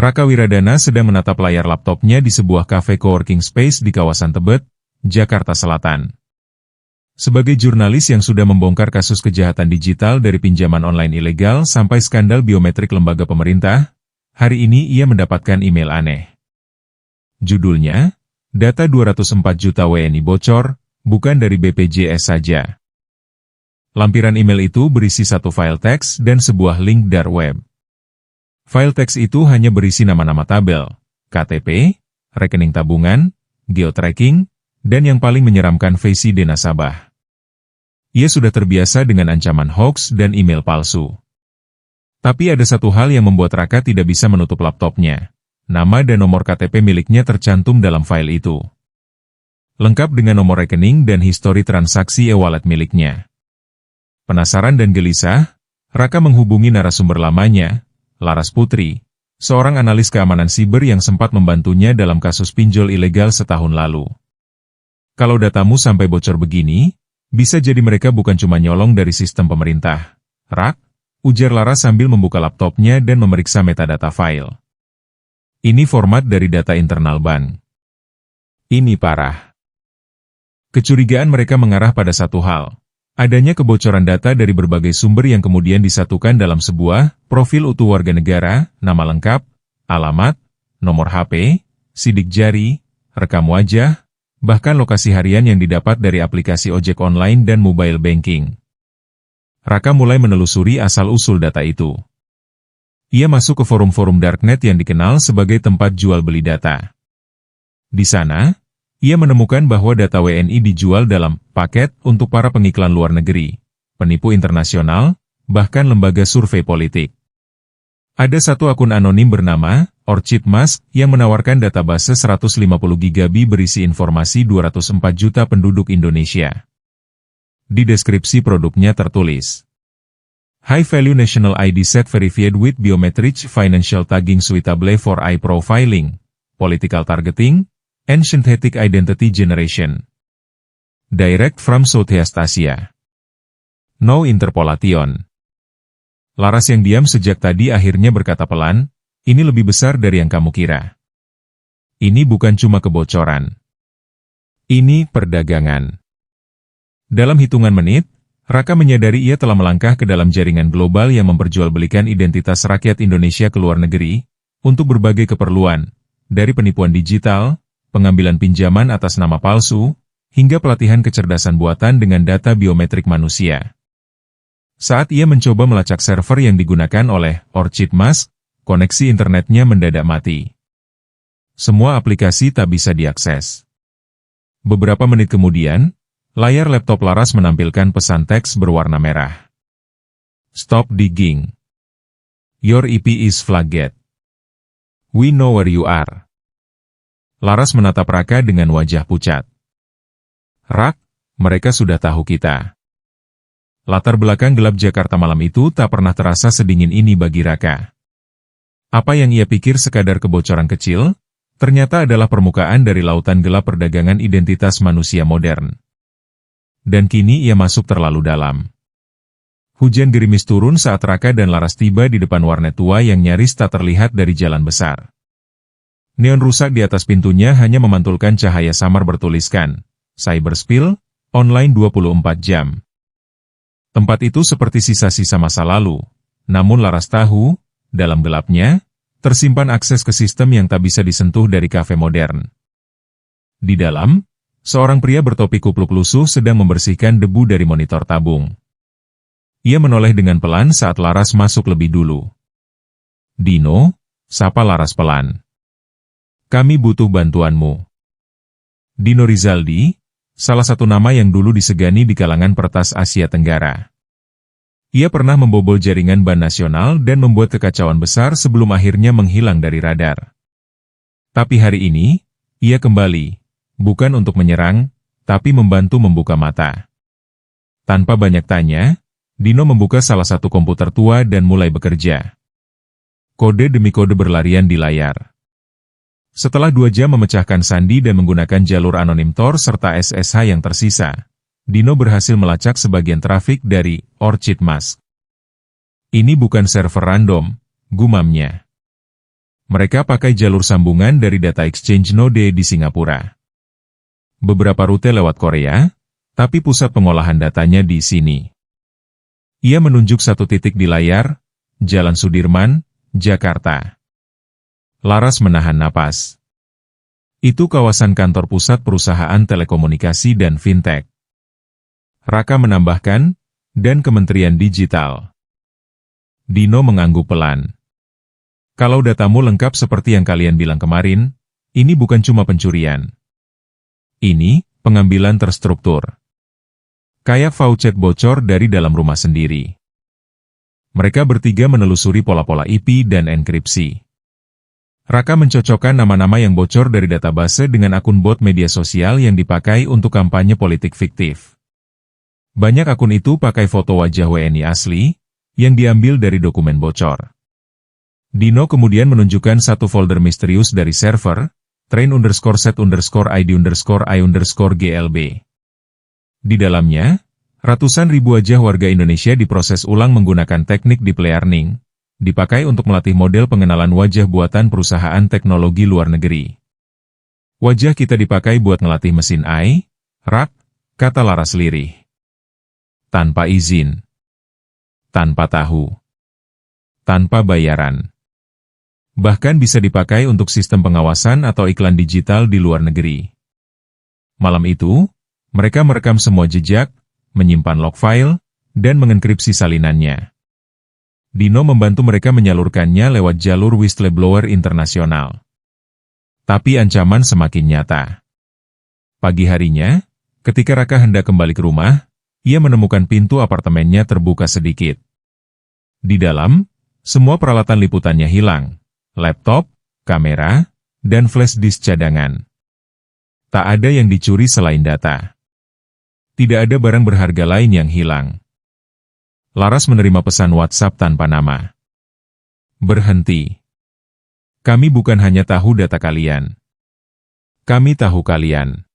Raka Wiradana sedang menatap layar laptopnya di sebuah kafe coworking space di kawasan Tebet, Jakarta Selatan. Sebagai jurnalis yang sudah membongkar kasus kejahatan digital dari pinjaman online ilegal sampai skandal biometrik lembaga pemerintah, hari ini ia mendapatkan email aneh. Judulnya, data 204 juta WNI bocor, bukan dari BPJS saja. Lampiran email itu berisi satu file teks dan sebuah link dark web. File teks itu hanya berisi nama-nama tabel, KTP, rekening tabungan, geotracking, dan yang paling menyeramkan VCD nasabah. Ia sudah terbiasa dengan ancaman hoax dan email palsu. Tapi ada satu hal yang membuat Raka tidak bisa menutup laptopnya. Nama dan nomor KTP miliknya tercantum dalam file itu. Lengkap dengan nomor rekening dan histori transaksi e-wallet miliknya. Penasaran dan gelisah, Raka menghubungi narasumber lamanya, Laras Putri, seorang analis keamanan siber yang sempat membantunya dalam kasus pinjol ilegal setahun lalu. Kalau datamu sampai bocor begini, bisa jadi mereka bukan cuma nyolong dari sistem pemerintah. Rak, ujar Laras sambil membuka laptopnya dan memeriksa metadata file. Ini format dari data internal bank. Ini parah. Kecurigaan mereka mengarah pada satu hal. Adanya kebocoran data dari berbagai sumber yang kemudian disatukan dalam sebuah profil utuh warga negara, nama lengkap, alamat, nomor HP, sidik jari, rekam wajah, bahkan lokasi harian yang didapat dari aplikasi ojek online dan mobile banking. Raka mulai menelusuri asal-usul data itu. Ia masuk ke forum-forum darknet yang dikenal sebagai tempat jual beli data. Di sana, ia menemukan bahwa data WNI dijual dalam paket untuk para pengiklan luar negeri, penipu internasional, bahkan lembaga survei politik. Ada satu akun anonim bernama Orchid Mask yang menawarkan database 150 GB berisi informasi 204 juta penduduk Indonesia. Di deskripsi produknya tertulis, High Value National ID Set Verified with Biometric Financial Tagging Suitable for Eye Profiling, Political Targeting, and Synthetic Identity Generation. Direct from Southeast Asia. No interpolation. Laras yang diam sejak tadi akhirnya berkata pelan, ini lebih besar dari yang kamu kira. Ini bukan cuma kebocoran. Ini perdagangan. Dalam hitungan menit, Raka menyadari ia telah melangkah ke dalam jaringan global yang memperjualbelikan identitas rakyat Indonesia ke luar negeri, untuk berbagai keperluan, dari penipuan digital, pengambilan pinjaman atas nama palsu, hingga pelatihan kecerdasan buatan dengan data biometrik manusia. Saat ia mencoba melacak server yang digunakan oleh Orchid Mask, koneksi internetnya mendadak mati. Semua aplikasi tak bisa diakses. Beberapa menit kemudian, layar laptop Laras menampilkan pesan teks berwarna merah. Stop digging. Your IP is flagged. We know where you are. Laras menatap Raka dengan wajah pucat. Rak, mereka sudah tahu kita. Latar belakang gelap Jakarta malam itu tak pernah terasa sedingin ini bagi Raka. Apa yang ia pikir sekadar kebocoran kecil, ternyata adalah permukaan dari lautan gelap perdagangan identitas manusia modern. Dan kini ia masuk terlalu dalam. Hujan gerimis turun saat Raka dan Laras tiba di depan warnet tua yang nyaris tak terlihat dari jalan besar. Neon rusak di atas pintunya hanya memantulkan cahaya samar bertuliskan, Cyberspill, online 24 jam. Tempat itu seperti sisa-sisa masa lalu, namun Laras tahu, dalam gelapnya, tersimpan akses ke sistem yang tak bisa disentuh dari kafe modern. Di dalam, seorang pria bertopi kupluk lusuh sedang membersihkan debu dari monitor tabung. Ia menoleh dengan pelan saat Laras masuk lebih dulu. Dino, sapa Laras pelan. Kami butuh bantuanmu. Dino Rizaldi, salah satu nama yang dulu disegani di kalangan peretas Asia Tenggara. Ia pernah membobol jaringan ban nasional dan membuat kekacauan besar sebelum akhirnya menghilang dari radar. Tapi hari ini, ia kembali, bukan untuk menyerang, tapi membantu membuka mata. Tanpa banyak tanya, Dino membuka salah satu komputer tua dan mulai bekerja. Kode demi kode berlarian di layar. Setelah 2 jam memecahkan sandi dan menggunakan jalur anonim Tor serta SSH yang tersisa, Dino berhasil melacak sebagian trafik dari Orchid Mask. Ini bukan server random, gumamnya. Mereka pakai jalur sambungan dari data exchange node di Singapura. Beberapa rute lewat Korea, tapi pusat pengolahan datanya di sini. Ia menunjuk satu titik di layar, Jalan Sudirman, Jakarta. Laras menahan napas. Itu kawasan kantor pusat perusahaan telekomunikasi dan fintech. Raka menambahkan, dan Kementerian Digital. Dino mengangguk pelan. Kalau datamu lengkap seperti yang kalian bilang kemarin, ini bukan cuma pencurian. Ini, pengambilan terstruktur. Kayak voucher bocor dari dalam rumah sendiri. Mereka bertiga menelusuri pola-pola IP dan enkripsi. Raka mencocokkan nama-nama yang bocor dari database dengan akun bot media sosial yang dipakai untuk kampanye politik fiktif. Banyak akun itu pakai foto wajah WNI asli, yang diambil dari dokumen bocor. Dino kemudian menunjukkan satu folder misterius dari server, train_set_id_i_glb. Di dalamnya, ratusan ribu wajah warga Indonesia diproses ulang menggunakan teknik deep learning, dipakai untuk melatih model pengenalan wajah buatan perusahaan teknologi luar negeri. Wajah kita dipakai buat ngelatih mesin AI, RAG, kata Laras lirih. Tanpa izin. Tanpa tahu. Tanpa bayaran. Bahkan bisa dipakai untuk sistem pengawasan atau iklan digital di luar negeri. Malam itu, mereka merekam semua jejak, menyimpan log file, dan mengenkripsi salinannya. Dino membantu mereka menyalurkannya lewat jalur whistleblower internasional. Tapi ancaman semakin nyata. Pagi harinya, ketika Raka hendak kembali ke rumah, ia menemukan pintu apartemennya terbuka sedikit. Di dalam, semua peralatan liputannya hilang. Laptop, kamera, dan flash disk cadangan. Tak ada yang dicuri selain data. Tidak ada barang berharga lain yang hilang. Laras menerima pesan WhatsApp tanpa nama. Berhenti. Kami bukan hanya tahu data kalian. Kami tahu kalian.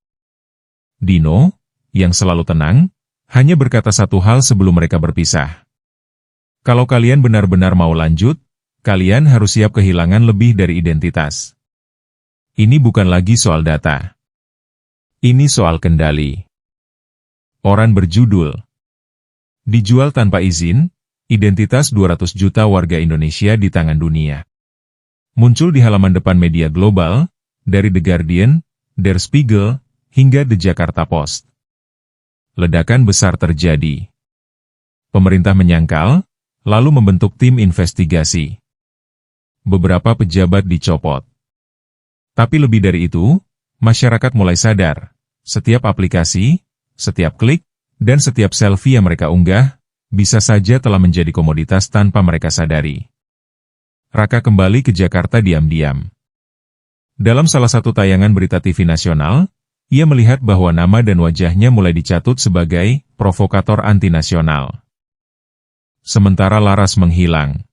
Dino, yang selalu tenang, hanya berkata satu hal sebelum mereka berpisah. Kalau kalian benar-benar mau lanjut, kalian harus siap kehilangan lebih dari identitas. Ini bukan lagi soal data. Ini soal kendali. Orang berjudul Dijual tanpa izin, identitas 200 juta warga Indonesia di tangan dunia. Muncul di halaman depan media global, dari The Guardian, Der Spiegel, hingga The Jakarta Post. Ledakan besar terjadi. Pemerintah menyangkal, lalu membentuk tim investigasi. Beberapa pejabat dicopot. Tapi lebih dari itu, masyarakat mulai sadar, setiap aplikasi, setiap klik, dan setiap selfie yang mereka unggah, bisa saja telah menjadi komoditas tanpa mereka sadari. Raka kembali ke Jakarta diam-diam. Dalam salah satu tayangan berita TV nasional, ia melihat bahwa nama dan wajahnya mulai dicatut sebagai provokator anti-nasional. Sementara Laras menghilang.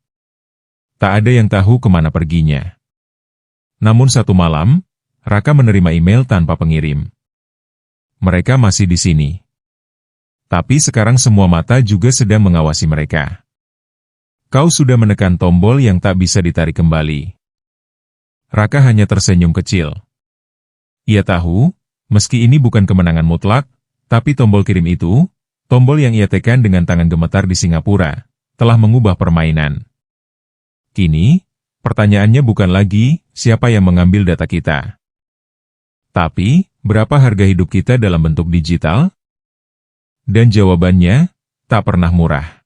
Tak ada yang tahu kemana perginya. Namun satu malam, Raka menerima email tanpa pengirim. Mereka masih di sini. Tapi sekarang semua mata juga sedang mengawasi mereka. Kau sudah menekan tombol yang tak bisa ditarik kembali. Raka hanya tersenyum kecil. Ia tahu, meski ini bukan kemenangan mutlak, tapi tombol kirim itu, tombol yang ia tekan dengan tangan gemetar di Singapura, telah mengubah permainan. Kini, pertanyaannya bukan lagi siapa yang mengambil data kita. Tapi, berapa harga hidup kita dalam bentuk digital? Dan jawabannya, tak pernah murah.